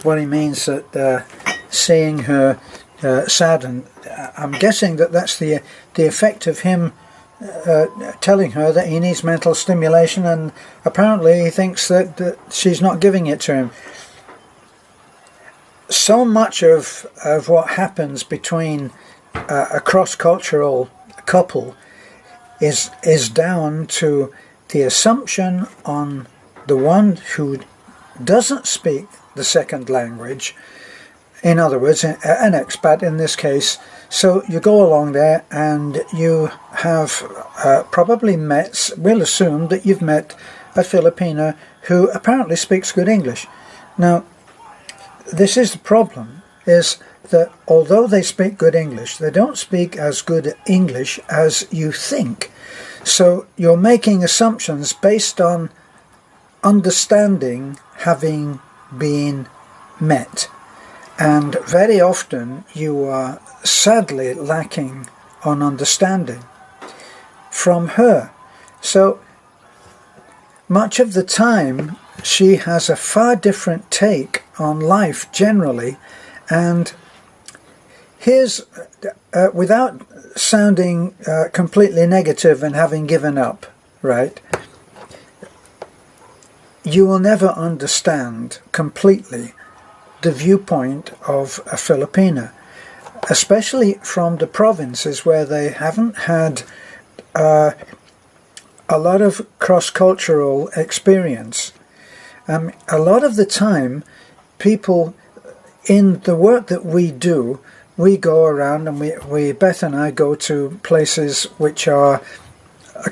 what he means that seeing her saddened. I'm guessing that that's the effect of him telling her that he needs mental stimulation, and apparently he thinks that she's not giving it to him. So much of what happens between a cross-cultural couple is down to the assumption on the one who doesn't speak the second language, in other words, an expat in this case. So you go along there and you have probably met, we'll assume that you've met a Filipina who apparently speaks good English. Now, this is the problem, is that although they speak good English, they don't speak as good English as you think. So you're making assumptions based on understanding having been met. And very often you are sadly lacking on understanding from her. So much of the time she has a far different take on life generally. And here's, without sounding completely negative and having given up, right? You will never understand completely the viewpoint of a Filipina, especially from the provinces where they haven't had a lot of cross-cultural experience. A lot of the time, people in the work that we do, we go around and we Beth and I go to places which are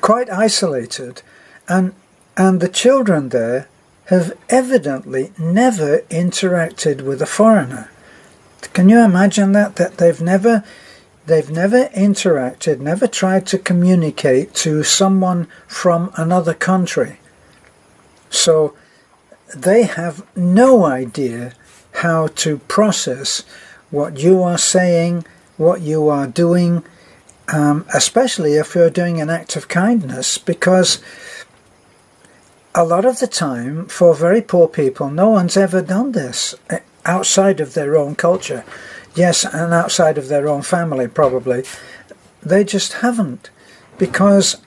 quite isolated, and the children there have evidently never interacted with a foreigner. Can you imagine that they've never interacted, never tried to communicate to someone from another country? So they have no idea how to process what you are saying, what you are doing, especially if you're doing an act of kindness, because a lot of the time, for very poor people, no one's ever done this outside of their own culture. Yes, and outside of their own family, probably. They just haven't, because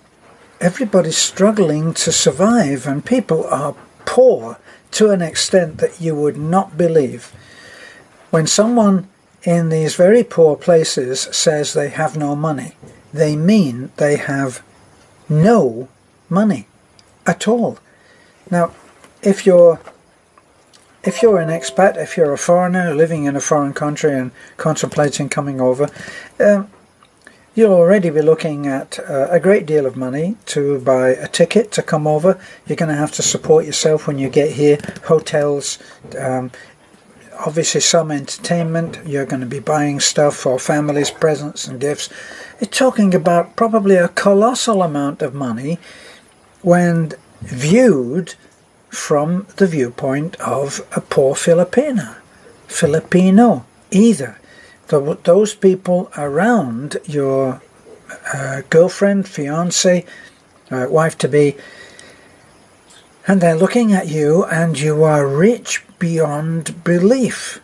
everybody's struggling to survive, and people are poor to an extent that you would not believe. When someone in these very poor places says they have no money, they mean they have no money at all. Now, if you're an expat, if you're a foreigner living in a foreign country and contemplating coming over, you'll already be looking at a great deal of money to buy a ticket to come over. You're going to have to support yourself when you get here. Hotels, obviously some entertainment. You're going to be buying stuff for families, presents and gifts. You're talking about probably a colossal amount of money when viewed from the viewpoint of a poor Filipino, either. Those people around your girlfriend, fiance, wife-to-be, and they're looking at you and you are rich beyond belief.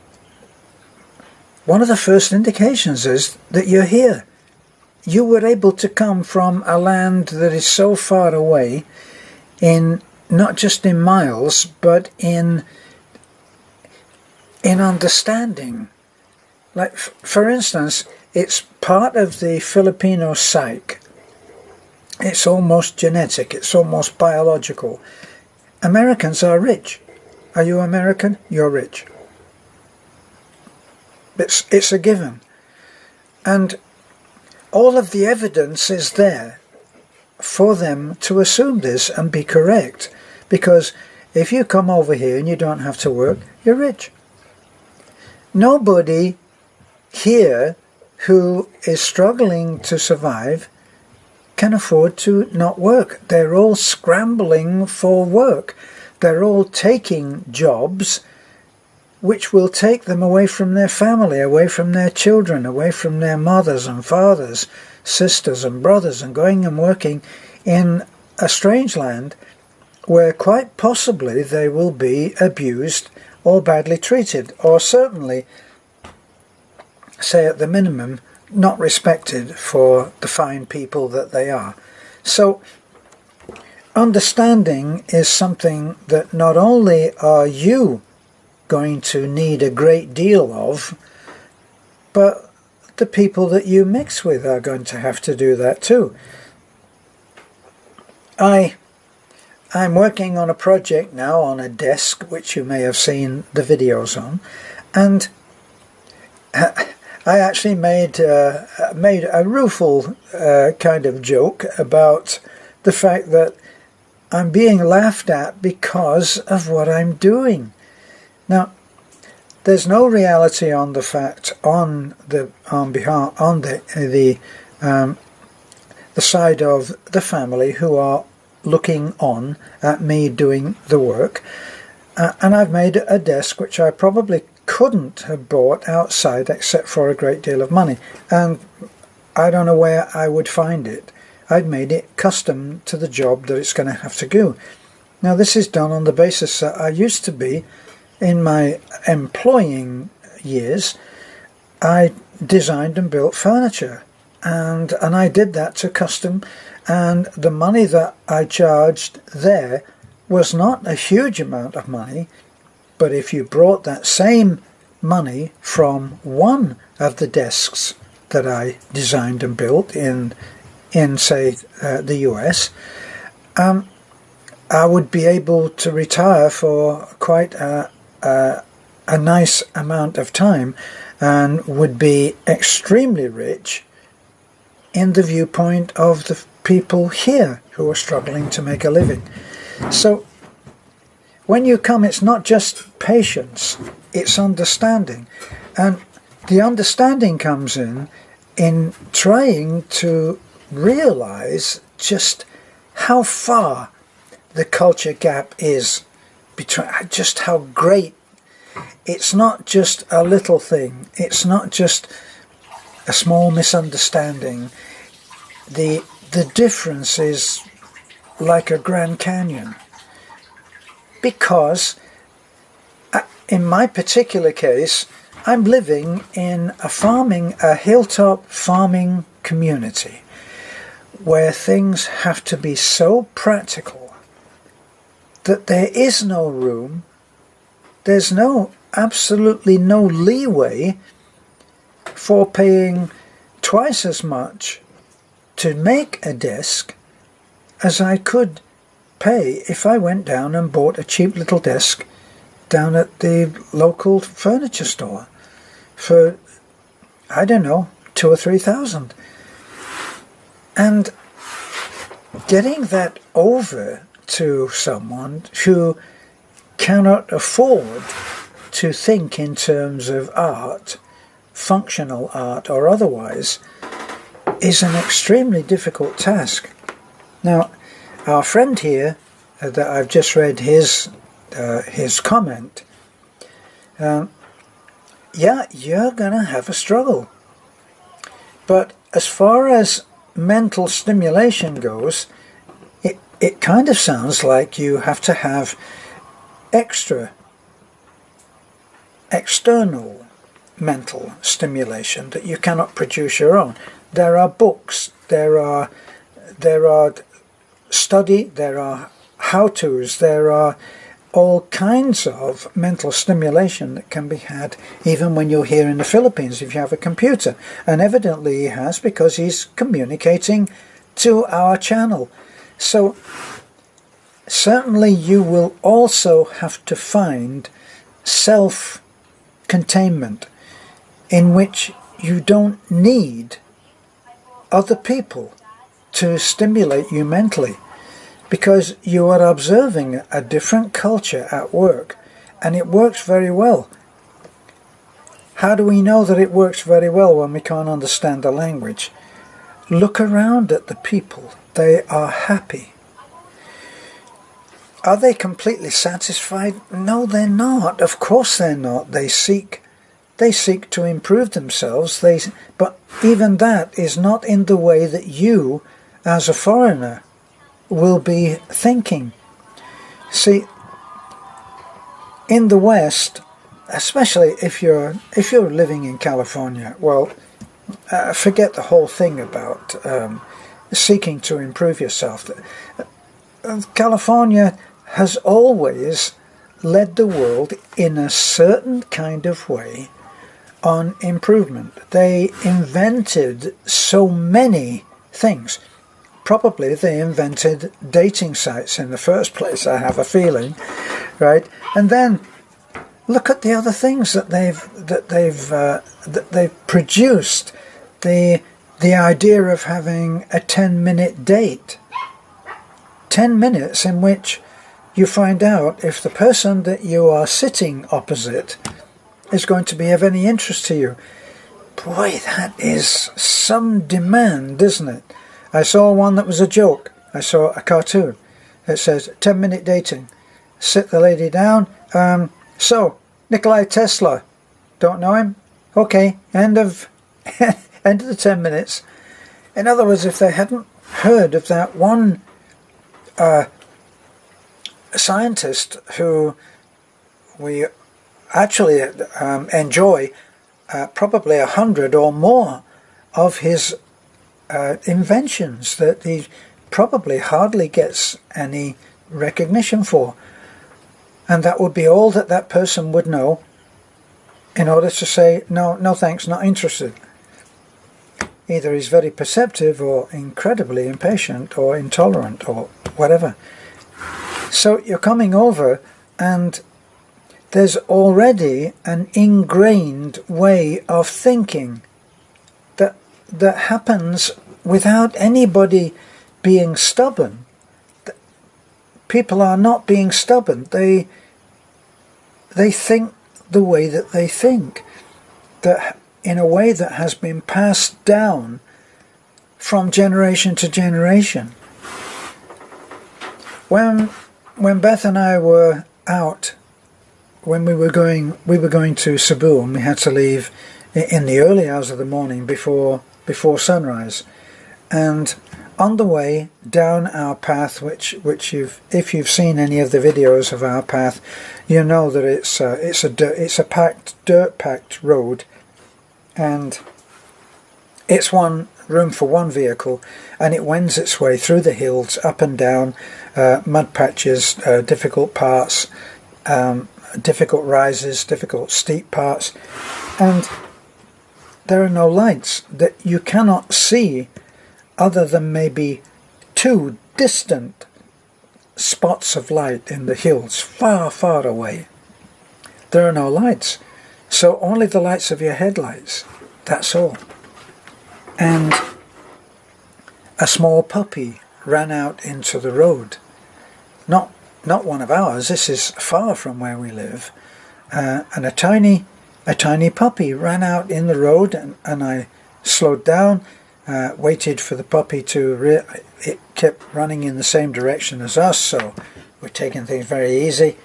One of the first indications is that you're here. You were able to come from a land that is so far away, in not just in miles, but in understanding. Like, for instance, it's part of the Filipino psyche. It's almost genetic, it's almost biological. Americans are rich. Are you American? You're rich. It's a given. And all of the evidence is there for them to assume this and be correct. Because if you come over here and you don't have to work, you're rich. Nobody here who is struggling to survive can afford to not work. They're all scrambling for work. They're all taking jobs which will take them away from their family, away from their children, away from their mothers and fathers, sisters and brothers, and going and working in a strange land where quite possibly they will be abused or badly treated, or certainly, say at the minimum, not respected for the fine people that they are. So understanding is something that not only are you going to need a great deal of, but the people that you mix with are going to have to do that too. I'm working on a project now on a desk, which you may have seen the videos on, and I actually made a rueful kind of joke about the fact that I'm being laughed at because of what I'm doing. Now, there's no reality on the fact on the side of the family who are looking on at me doing the work, and I've made a desk which I probably couldn't have bought outside except for a great deal of money, and I don't know where I would find it. I'd made it custom to the job that it's going to have to do. Now this is done on the basis that I used to be, in my employing years, I designed and built furniture, and I did that to custom, and the money that I charged there was not a huge amount of money, but if you brought that same money from one of the desks that I designed and built in say, the US, I would be able to retire for quite a nice amount of time, and would be extremely rich in the viewpoint of the people here who are struggling to make a living. So when you come, it's not just patience, it's understanding. And the understanding comes in trying to realize just how far the culture gap is between, just how great. It's not just a little thing, it's not just a small misunderstanding. The difference is like a Grand Canyon, because in my particular case, I'm living in a hilltop farming community where things have to be so practical that there is no room, there's absolutely no leeway for paying twice as much to make a desk as I could pay if I went down and bought a cheap little desk down at the local furniture store for, I don't know, 2,000 or 3,000. And getting that over to someone who cannot afford to think in terms of art, functional art or otherwise, is an extremely difficult task. Now, our friend here, that I've just read his comment, yeah, you're going to have a struggle. But as far as mental stimulation goes, it kind of sounds like you have to have external mental stimulation that you cannot produce your own. There are books, there are study, there are how-tos, there are all kinds of mental stimulation that can be had even when you're here in the Philippines if you have a computer. And evidently he has, because he's communicating to our channel. So certainly you will also have to find self-containment in which you don't need other people to stimulate you mentally, because you are observing a different culture at work, and it works very well. How do we know that it works very well when we can't understand the language? Look around at the people. They are happy. Are they completely satisfied? No, they're not. Of course they're not. They seek to improve themselves. But even that is not in the way that you, as a foreigner, will be thinking. See, in the West, especially if you're living in California, well, forget the whole thing about seeking to improve yourself. California has always led the world in a certain kind of way on improvement. They invented so many things. Probably they invented dating sites in the first place, I have a feeling, right? And then look at the other things that they've produced. The idea of having a 10-minute date. 10 minutes in which you find out if the person that you are sitting opposite is going to be of any interest to you. Boy, that is some demand, isn't it? I saw one that was a joke. I saw a cartoon. It says, 10-minute dating. Sit the lady down. So, Nikola Tesla. Don't know him? Okay, end of the 10 minutes. In other words, if they hadn't heard of that one scientist who we actually enjoy probably 100 or more of his inventions that he probably hardly gets any recognition for, and that would be all that that person would know in order to say no thanks, not interested. Either he's very perceptive or incredibly impatient or intolerant or whatever. So you're coming over and there's already an ingrained way of thinking that happens without anybody being stubborn. People are not being stubborn. They think the way that they think, that in a way that has been passed down from generation to generation. When Beth and I were out, when we were going to Cebu, and we had to leave in the early hours of the morning before sunrise, and on the way down our path, which if you've seen any of the videos of our path, you know that it's a dirt packed road, and it's one room for one vehicle, and it wends its way through the hills, up and down, mud patches, difficult parts, difficult rises, difficult steep parts, and there are no lights that you cannot see other than maybe two distant spots of light in the hills, far, far away. There are no lights, so only the lights of your headlights, that's all. And a small puppy ran out into the road. Not one of ours, this is far from where we live, and a tiny puppy ran out in the road, and I slowed down, waited for the puppy to it kept running in the same direction as us, so we're taking things very easy.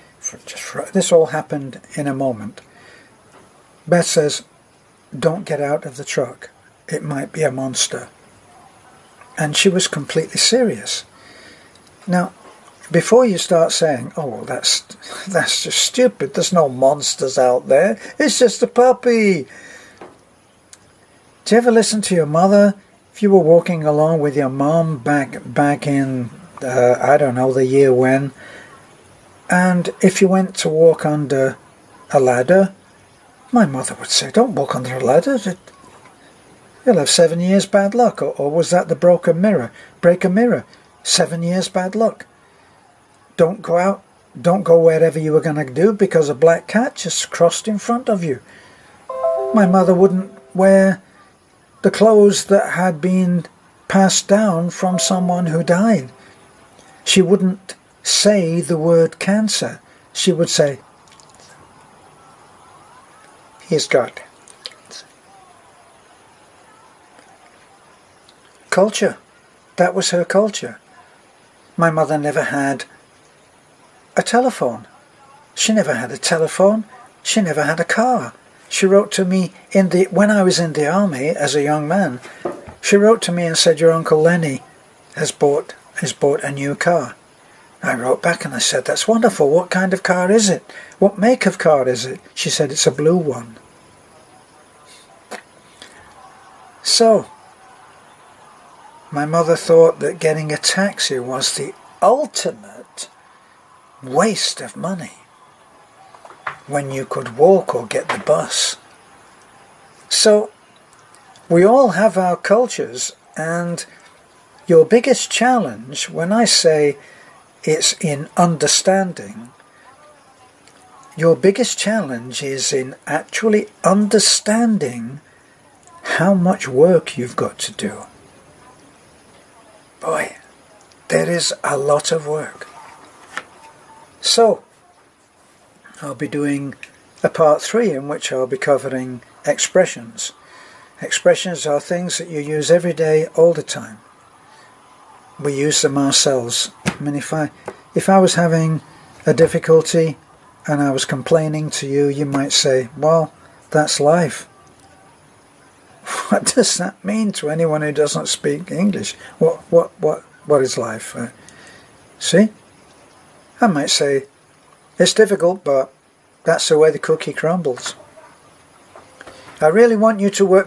This all happened in a moment. Beth says, "Don't get out of the truck. It might be a monster." And she was completely serious. Now, before you start saying, "Oh, well, that's just stupid. There's no monsters out there. It's just a puppy." Do you ever listen to your mother? If you were walking along with your mom back in, I don't know, the year when, and if you went to walk under a ladder, my mother would say, "Don't walk under a ladder. You'll have 7 years bad luck." Or was that the broken mirror? Break a mirror. 7 years bad luck. Don't go out. Don't go wherever you were going to do because a black cat just crossed in front of you. My mother wouldn't wear the clothes that had been passed down from someone who died. She wouldn't say the word cancer. She would say, "He's got cancer." Culture. That was her culture. My mother never had a telephone. She never had a telephone. She never had a car. She wrote to me when I was in the army as a young man. She wrote to me and said, "Your Uncle Lenny has bought a new car." I wrote back and I said, that's wonderful. What kind of car is it? What make of car is it? She said, it's a blue one. So, my mother thought that getting a taxi was the ultimate waste of money when you could walk or get the bus. So, we all have our cultures, and your biggest challenge, when I say it's in understanding, your biggest challenge is in actually understanding how much work you've got to do. Boy, there is a lot of work. So, I'll be doing a part 3 in which I'll be covering expressions. Expressions are things that you use every day, all the time. We use them ourselves. I mean, if I was having a difficulty and I was complaining to you, you might say, well, that's life. What does that mean to anyone who doesn't speak English? What is life? See? I might say, it's difficult, but that's the way the cookie crumbles. I really want you to work